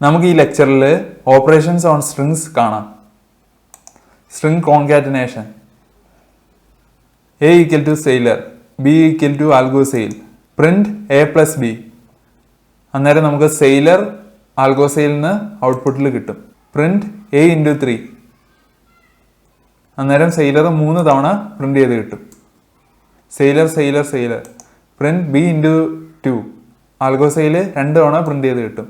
നമുക്ക് ഈ ലെക്ചറിൽ ഓപ്പറേഷൻസ് ഓൺ സ്ട്രിങ്സ് കാണാം. String concatenation. A equal to sailor, B equal to Algosail, print A plus B. അന്നേരം നമുക്ക് sailor Algosailന്ന് ഔട്ട്പുട്ടിൽ കിട്ടും. Print A into 3. അന്നേരം sailor 3 തവണ പ്രിന്റ് ചെയ്ത് കിട്ടും. sailor sailor sailor. Print B into 2. Algosail 2 തവണ പ്രിന്റ് ചെയ്ത് കിട്ടും.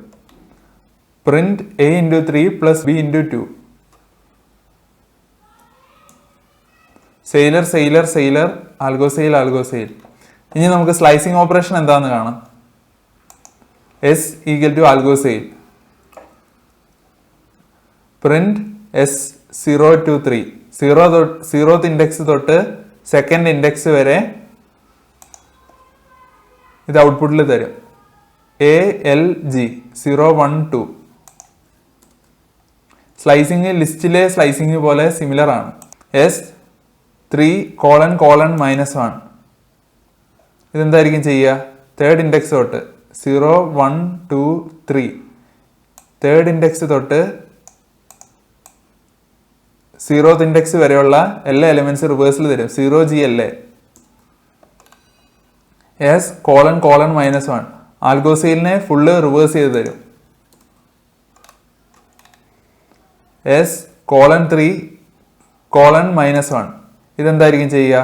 Print A into 3 plus B into 2. sailor sailor sailor Algosail Algosail. ഇനി നമുക്ക് സ്ലൈസിങ് ഓപ്പറേഷൻ എന്താണെന്ന് കാണാം. S equal to Algosail. Print S 0 to 3. 0th index തൊട്ട് സെക്കൻഡ് ഇൻഡെക്സ് വരെ ഇത് ഔട്ട്പുട്ടിൽ തരും. ALG 0 1 2. സ്ലൈസിങ് ലിസ്റ്റിലെ സ്ലൈസിങ് പോലെ സിമിലർ ആണ്. S 3 ::-1. ഇതെന്തായിരിക്കും ചെയ്യുക? തേർഡ് ഇൻഡെക്സ് തൊട്ട് 0 1 2 3 തേർഡ് ഇൻഡെക്സ് തൊട്ട് 0th ഇൻഡെക്സ് വരെയുള്ള എല്ലാ എലിമെന്റ്സ് റിവേഴ്സിൽ തരും. 0GLA. S ::-1. ആൽഗോസെയിലിനെ ഫുള്ള് റിവേഴ്സ് ചെയ്ത് തരും. S :3 :-1. ഇതെന്തായിരിക്കും ചെയ്യുക?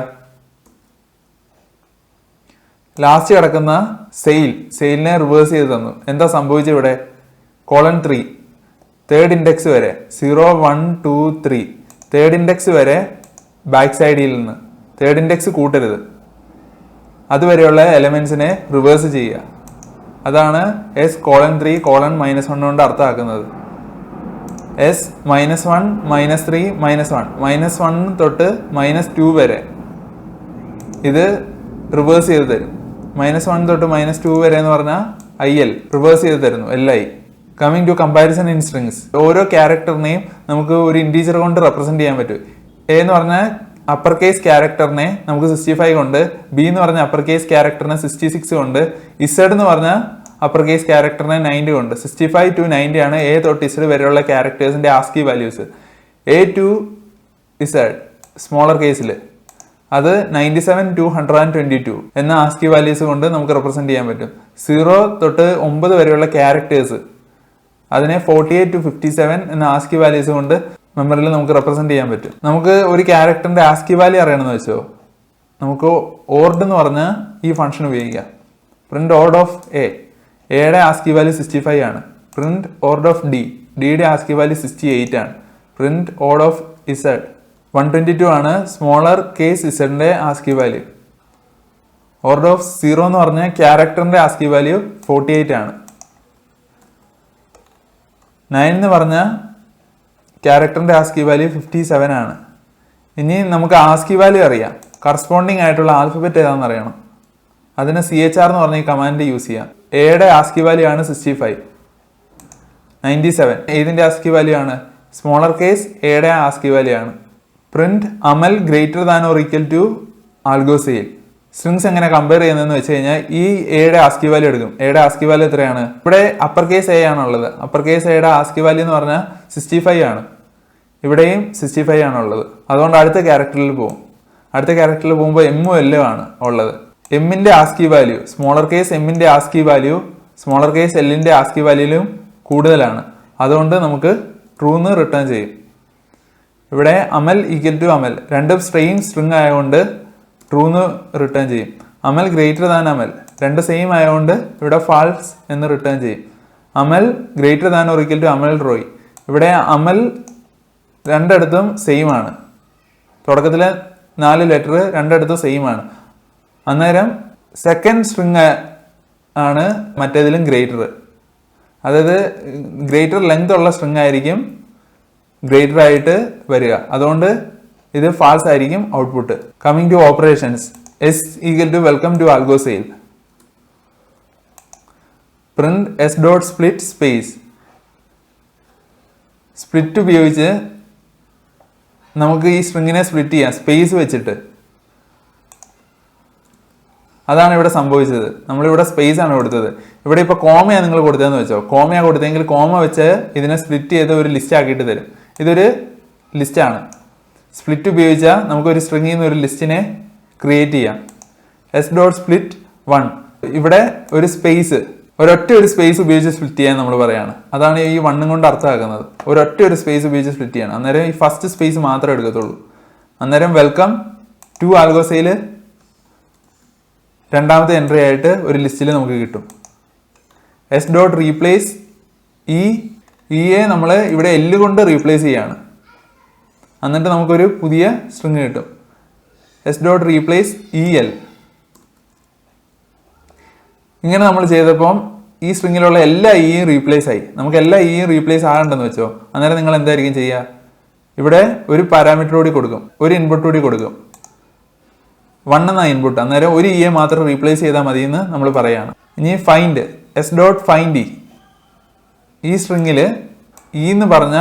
ലാസ്റ്റ് കിടക്കുന്ന സെയിലിനെ റിവേഴ്സ് ചെയ്ത് തന്നു. എന്താ സംഭവിച്ചത് ഇവിടെ? :3 തേർഡ് ഇൻഡെക്സ് വരെ 0 1 2 3 തേർഡ് ഇൻഡെക്സ് വരെ ബാക്ക് സൈഡിൽ നിന്ന് തേർഡ് ഇൻഡെക്സ് കൂട്ടരുത്, അതുവരെയുള്ള എലമെന്റ്സിനെ റിവേഴ്സ് ചെയ്യുക. അതാണ് S :3 :-1 കൊണ്ട് അർത്ഥമാക്കുന്നത്. S -1 -3 -1 -1 തൊട്ട് -2 വരെ ഇത് റിവേഴ്സ് ചെയ്ത് തരും. -1 തൊട്ട് -2 വരെ എന്ന് പറഞ്ഞാൽ IL റിവേഴ്സ് ചെയ്ത് തരുന്നു. LI. Coming to comparison in strings. ഓരോ ക്യാരക്ടറിനെയും നമുക്ക് ഒരു ഇൻറ്റീജർ കൊണ്ട് റെപ്രസെന്റ് ചെയ്യാൻ പറ്റും. A എന്ന് പറഞ്ഞാൽ അപ്പർ കേസ് ക്യാരക്ടറിനെ നമുക്ക് 65 കൊണ്ട്, B എന്ന് പറഞ്ഞ അപ്പർ കേസ് ക്യാരക്ടറിനെ 66 കൊണ്ട്, Z എന്ന് പറഞ്ഞാൽ അപ്പർ കേസ് ക്യാരക്ടറിനെ 90 കൊണ്ട്. 65 to 90 ആണ് A തൊട്ട് Z വരെയുള്ള ക്യാരക്ടേഴ്സിന്റെ ASCII values. A to Z smaller കേസിൽ അത് 97 to 122 എന്ന ആസ്കി വാല്യൂസ് കൊണ്ട് നമുക്ക് റെപ്രസെന്റ് ചെയ്യാൻ പറ്റും. 0 തൊട്ട് 9 വരെയുള്ള ക്യാരക്ടേഴ്സ് അതിനെ 48 to 57 എന്ന ആസ്കി വാല്യൂസ് കൊണ്ട് മെമ്മറിയിൽ നമുക്ക് റെപ്രസെന്റ് ചെയ്യാൻ പറ്റും. നമുക്ക് ഒരു ക്യാരക്ടറിന്റെ ആസ്കി വാല്യൂ അറിയണമെന്ന് വെച്ചോ, നമുക്ക് ഓർഡ് എന്ന് പറഞ്ഞ ഈ ഫംഗ്ഷൻ ഉപയോഗിക്കാം. Print ord of A. എയുടെ ആസ്കി വാല്യൂ 65 ആണ്. Print ord of D. ഡിയുടെ ആസ്കി വാല്യൂ 68 ആണ്. പ്രിന്റ് ഓർഡ് ഓഫ് Z 122 ആണ് സ്മോളർ കേസ് ഇസഡിന്റെ ആസ്കി വാല്യൂ. ഓർഡർ ഓഫ് 0 എന്ന് പറഞ്ഞ ക്യാരക്ടറിന്റെ ആസ്കി വാല്യൂ 48 ആണ്. 9 എന്ന് പറഞ്ഞ ക്യാരക്ടറിന്റെ ആസ്കി വാല്യൂ 57 ആണ്. ഇനി നമുക്ക് ആസ്കി വാല്യൂ അറിയാം. കറസ്പോണ്ടിങ് ആയിട്ടുള്ള ആൽഫബറ്റ് ഏതാണെന്ന് അറിയണം. അതിന് CHR എന്ന് പറഞ്ഞ ഈ കമാൻഡ് യൂസ് ചെയ്യാം. എയുടെ ആസ്കി വാല്യൂ ആണ് 65. 97 ഏതിന്റെ ആസ്കി വാല്യൂ ആണ്? സ്മോളർ കേസ് എയുടെ ആസ്കി വാല്യൂ ആണ്. Print Amal greater than or equal to Algosail. Strings എങ്ങനെ കമ്പയർ ചെയ്യുന്നതെന്ന് വെച്ച് കഴിഞ്ഞാൽ ഈ എയുടെ ആസ്കി വാല്യൂ എടുക്കും. എയുടെ ആസ്കി വാല്യൂ എത്രയാണ്? ഇവിടെ അപ്പർ കേസ് എ ആണുള്ളത്. അപ്പർ കേസ് എയുടെ ആസ്കി വാല്യൂ എന്ന് പറഞ്ഞാൽ 65 ആണ്. ഇവിടെയും 65 ആണുള്ളത്. അതുകൊണ്ട് അടുത്ത ക്യാരക്ടറിൽ പോകും. അടുത്ത ക്യാരക്ടറിൽ പോകുമ്പോൾ എമ്മും എല്ലും ആണ് ഉള്ളത്. എമ്മിന്റെ ആസ്കി വാല്യൂ സ്മോളർ കേസ് എമ്മിന്റെ ആസ്കി വാല്യൂ സ്മോളർ കേസ് എല്ലിന്റെ ആസ്കി വാല്യൂലും കൂടുതലാണ്. അതുകൊണ്ട് നമുക്ക് ട്രൂന്ന് റിട്ടേൺ ചെയ്യും. ഇവിടെ അമൽ ഈക്വൽ ടു അമൽ രണ്ടും സെയിം സ്ട്രിങ് ആയതുകൊണ്ട് ട്രൂന്ന് റിട്ടേൺ ചെയ്യും. അമൽ ഗ്രേറ്റർ ദാൻ അമൽ രണ്ട് സെയിം ആയതുകൊണ്ട് ഇവിടെ ഫാൾസ് എന്ന് റിട്ടേൺ ചെയ്യും. Amal greater than or equal to Amal Roy. ഇവിടെ അമൽ രണ്ടിടത്തും സെയിം ആണ്. തുടക്കത്തിലെ 4 ലെറ്റർ രണ്ടിടത്തും സെയിം ആണ്. അന്നേരം സെക്കൻഡ് സ്ട്രിങ് ആണ് മറ്റേതിലും ഗ്രേറ്റർ. അതായത് ഗ്രേറ്റർ ലെങ്ത് ഉള്ള സ്ട്രിങ് ആയിരിക്കും ഗ്രേറ്റർ ആയിട്ട് വരിക. അതുകൊണ്ട് ഇത് ഫാൾസ് ആയിരിക്കും output. Coming to operations. S equal to welcome to Algosail. Print S dot split space. Split ഉപയോഗിച്ച് നമുക്ക് ഈ സ്ട്രിങ്ങിനെ സ്പ്ലിറ്റ് ചെയ്യാം സ്പേസ് വെച്ചിട്ട്. അതാണ് ഇവിടെ സംഭവിച്ചത്. നമ്മളിവിടെ സ്പേസ് ആണ് കൊടുത്തത്. ഇവിടെ ഇപ്പോൾ കോമയാണ് നിങ്ങൾ കൊടുത്തതെന്ന് വെച്ചോ. കോമയാണ് കൊടുത്തെങ്കിൽ കോമ വെച്ച് ഇതിനെ സ്പ്ലിറ്റ് ചെയ്ത് ഒരു ലിസ്റ്റ് ആക്കിയിട്ട് തരും. ഇതൊരു ലിസ്റ്റാണ്. സ്പ്ലിറ്റ് ഉപയോഗിച്ചാൽ നമുക്കൊരു സ്ട്രിങ്ങിൽ നിന്ന് ഒരു ലിസ്റ്റിനെ ക്രിയേറ്റ് ചെയ്യാം. S dot split 1. ഇവിടെ ഒരു സ്പേസ്, ഒരൊറ്റ ഒരു സ്പേസ് ഉപയോഗിച്ച് സ്പ്ലിറ്റ് ചെയ്യാൻ നമ്മൾ പറയാണ്. അതാണ് ഈ 1 കൊണ്ട് അർത്ഥമാക്കുന്നത്. ഒരൊറ്റ ഒരു സ്പേസ് ഉപയോഗിച്ച് സ്പ്ലിറ്റ് ചെയ്യണം. അന്നേരം ഈ ഫസ്റ്റ് സ്പേസ് മാത്രമേ എടുക്കത്തുള്ളൂ. അന്നേരം വെൽക്കം ടു ആൽഗോസെയിൽ രണ്ടാമത്തെ എൻട്രി ആയിട്ട് ഒരു ലിസ്റ്റിൽ നമുക്ക് കിട്ടും. എസ് ഡോട്ട് റീപ്ലേസ് ഇയെ നമ്മൾ ഇവിടെ എല്ല് കൊണ്ട് റീപ്ലേസ് ചെയ്യാണ്. എന്നിട്ട് നമുക്കൊരു പുതിയ സ്ട്രിങ് കിട്ടും. S dot replace EL. ഇങ്ങനെ നമ്മൾ ചെയ്തപ്പം ഈ സ്ട്രിങ്ങിലുള്ള എല്ലാ ഇയും റീപ്ലേസ് ആയി. നമുക്ക് എല്ലാ ഇയും റീപ്ലേസ് ആകണ്ടെന്ന് വെച്ചോ. അന്നേരം നിങ്ങൾ എന്തായിരിക്കും ചെയ്യുക? ഇവിടെ ഒരു പാരാമീറ്റർ കൂടി കൊടുക്കും, ഒരു ഇൻപുട്ട് കൂടി കൊടുക്കും. 1 എന്ന ഇൻപുട്ട്. അന്നേരം ഒരു ഇയെ മാത്രം റീപ്ലേസ് ചെയ്താൽ മതി എന്ന് നമ്മൾ പറയാണ്. ഇനി ഫൈൻഡ് എസ് ഡോട്ട് ഫൈൻഡ് ഈ സ്ട്രിങ്ങിൽ ഇ എന്ന് പറഞ്ഞ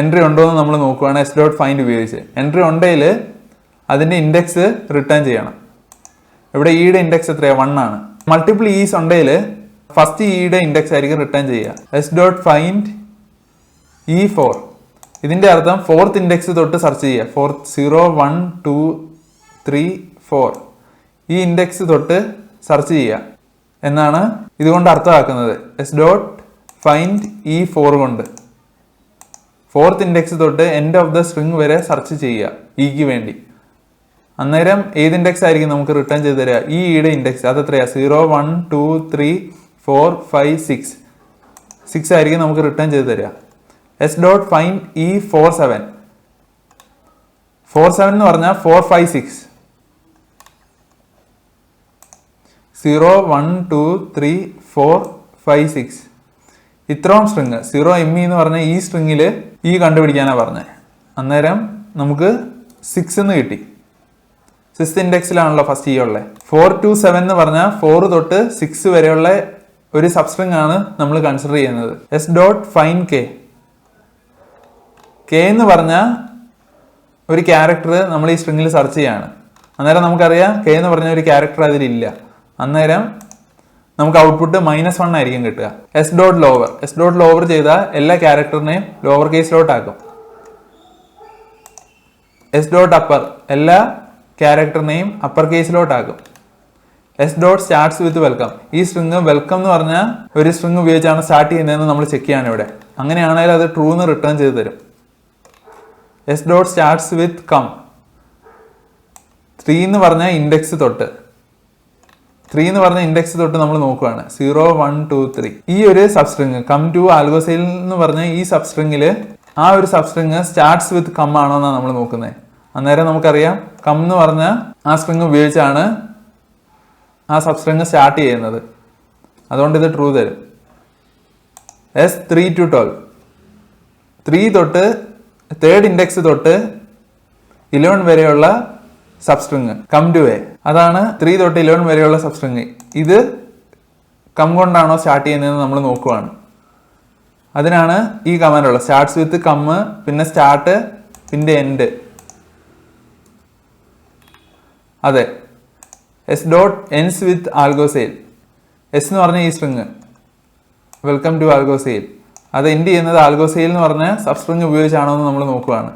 എൻട്രി ഉണ്ടോ എന്ന് നമ്മൾ നോക്കുകയാണ് എസ് ഡോട്ട് ഫൈൻഡ് ഉപയോഗിച്ച്. എൻട്രി ഉണ്ടെങ്കിൽ അതിൻ്റെ ഇൻഡെക്സ് റിട്ടേൺ ചെയ്യണം. ഇവിടെ ഇയുടെ ഇൻഡെക്സ് എത്രയാണ്? 1 ആണ്. മൾട്ടിപ്പിൾ ഈസ് ഉണ്ടെങ്കിൽ ഫസ്റ്റ് ഇയുടെ ഇൻഡെക്സ് ആയിരിക്കും റിട്ടേൺ ചെയ്യുക. S dot find E4. ഇതിന്റെ അർത്ഥം 4th ഇൻഡെക്സ് തൊട്ട് സെർച്ച് ചെയ്യുക. 0 1 2 3 4 ഈ ഇൻഡെക്സ് തൊട്ട് സെർച്ച് ചെയ്യുക എന്നാണ് ഇതുകൊണ്ട് അർത്ഥമാക്കുന്നത്. എസ് ഡോട്ട് ഫൈൻഡ് E4 കൊണ്ട് 4th ഇൻഡെക്സ് തൊട്ട് എൻഡ് ഓഫ് ദ സ്ട്രിങ് വരെ സെർച്ച് ചെയ്യുക ഇക്ക് വേണ്ടി. അന്നേരം ഏത് ഇൻഡെക്സ് ആയിരിക്കും നമുക്ക് റിട്ടേൺ ചെയ്ത് തരിക? ഇയുടെ ഇൻഡെക്സ്. അത് എത്രയാ? 0 1 2 3 4 5 6 6 ആയിരിക്കും നമുക്ക് റിട്ടേൺ ചെയ്ത് തരിക. S dot find E47. 47 എന്ന് പറഞ്ഞാൽ 4 5 6 0 1 2 3 4 5 6 ഇത്രയും സ്ട്രിങ് 0ME എന്ന് പറഞ്ഞ ഈ സ്ട്രിങ്ങിൽ ഈ കണ്ടുപിടിക്കാനാണ് പറഞ്ഞത്. അന്നേരം നമുക്ക് 6 എന്ന് കിട്ടി. 6th ഇൻഡെക്സിലാണല്ലോ ഫസ്റ്റ് ഇ ഉള്ളത്. 4 2 7 എന്ന് പറഞ്ഞാൽ 4 തൊട്ട് 6 വരെയുള്ള ഒരു സബ്സ്ട്രിങ് ആണ് നമ്മൾ കൺസിഡർ ചെയ്യുന്നത്. എസ് ഡോട്ട് ഫൈൻഡ് കെ എന്ന് പറഞ്ഞാൽ ഒരു ക്യാരക്ടർ നമ്മൾ ഈ സ്ട്രിങ്ങിൽ സെർച്ച് ചെയ്യാണ്. അന്നേരം നമുക്കറിയാം കെ എന്ന് പറഞ്ഞ ഒരു ക്യാരക്ടർ അതിലില്ല. അന്നേരം നമുക്ക് ഔട്ട്പുട്ട് -1 ആയിരിക്കും കിട്ടുക. എസ് ഡോട്ട് ലോവർ ചെയ്താൽ എല്ലാ ക്യാരക്ടറിനെയും ലോവർ കേസിലോട്ടാക്കും. എസ് ഡോട്ട് അപ്പർ എല്ലാ ക്യാരക്ടറിനെയും അപ്പർ കേസിലോട്ടാക്കും. S dot starts with welcome. ഈ സ്ട്രിങ് വെൽക്കം എന്ന് പറഞ്ഞാൽ ഒരു സ്ട്രിങ് ഉപയോഗിച്ചാണ് സ്റ്റാർട്ട് ചെയ്യുന്നതെന്ന് നമ്മൾ ചെക്ക് ചെയ്യാണ് ഇവിടെ. അങ്ങനെയാണെങ്കിൽ അത് ട്രൂ എന്ന് റിട്ടേൺ ചെയ്ത് തരും. S dot starts with come. 3 എന്ന് പറഞ്ഞ ഇൻഡെക്സ് തൊട്ട് നമ്മൾ നോക്കുകയാണ്. 0 1 2 3 ഈ ഒരു സബ്സ്ട്രിങ് കം ടു ആൽഗോസെയിൽ എന്ന് പറഞ്ഞ ഈ സബ്സ്ട്രിങ്ങിൽ ആ ഒരു സബ്സ്ട്രിങ് സ്റ്റാർട്ട്സ് വിത്ത് കം ആണോ എന്നാണ് നമ്മൾ നോക്കുന്നത്. അന്നേരം നമുക്കറിയാം കം എന്ന് പറഞ്ഞ ആ സ്ട്രിങ് ഉപയോഗിച്ചാണ് ആ സബ്സ്ട്രിങ് സ്റ്റാർട്ട് ചെയ്യുന്നത്. അതുകൊണ്ട് ഇത് ട്രൂ തരും. എസ് 3 to 12 3 തൊട്ട് 3rd ഇൻഡെക്സ് തൊട്ട് 11 വരെയുള്ള സബ്സ്ട്രിങ് കം ടു എ. അതാണ് 3 തൊട്ട് 11 വരെയുള്ള സബ്സ്ട്രിങ്. ഇത് കം കൊണ്ടാണോ സ്റ്റാർട്ട് ചെയ്യുന്നതെന്ന് നമ്മൾ നോക്കുവാണ്. അതിനാണ് ഈ കമാൻഡ് ഉള്ളത്. സ്റ്റാർട്ട്സ് വിത്ത് കം, പിന്നെ സ്റ്റാർട്ട്, പിന്നെ എൻഡ്. അതെ. S dot ends with Algosail. S എന്ന് പറഞ്ഞ ഈ സ്ട്രിങ് വെൽക്കം ടു ആൽഗോസെയിൽ. അത് എൻഡ് ചെയ്യുന്നത് ആൽഗോസെയിൽ എന്ന് പറഞ്ഞ സബ്സ്ട്രിങ് ഉപയോഗിച്ചാണോ എന്ന് നമ്മൾ നോക്കുകയാണ്.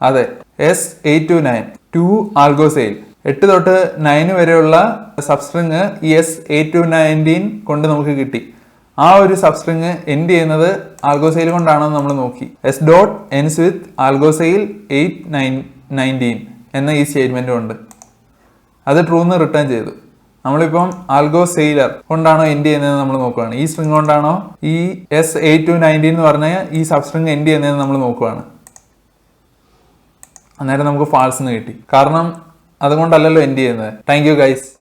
അതെ. S 8 to 9 to ആൽഗോസെയിൽ. 8 തൊട്ട് 9 വരെയുള്ള സബ്സ്ട്രിങ് ഈ എസ് 8 to 19 കൊണ്ട് നമുക്ക് കിട്ടി. ആ ഒരു സബ്സ്ട്രിങ് എൻഡ് ചെയ്യുന്നത് ആൽഗോസെയിൽ കൊണ്ടാണോ എന്ന് നമ്മൾ നോക്കി. എസ് ഡോട്ട് എൻഡ്സ് വിത്ത് ആൽഗോസെയിൽ 8 19 എന്ന ഈ സ്റ്റേറ്റ്മെന്റ് ഉണ്ട്. അത് ട്രൂ എന്ന് റിട്ടേൺ ചെയ്തു. നമ്മളിപ്പം ആൽഗോസെയിലർ കൊണ്ടാണോ എൻഡ് ചെയ്യുന്നതെന്ന് നമ്മൾ നോക്കുകയാണ്. ഈ സ്ട്രിങ് കൊണ്ടാണോ ഈ എസ് 8 to 19 എന്ന് പറഞ്ഞ ഈ സബ്സ്ട്രിങ് എൻഡ് ചെയ്യുന്നതെന്ന് നമ്മൾ നോക്കുകയാണ്. അന്നേരം നമുക്ക് ഫാൾസ് എന്ന് കിട്ടി. കാരണം അതുകൊണ്ടല്ലല്ലോ എൻഡ് ചെയ്യുന്നത്. Thank you guys.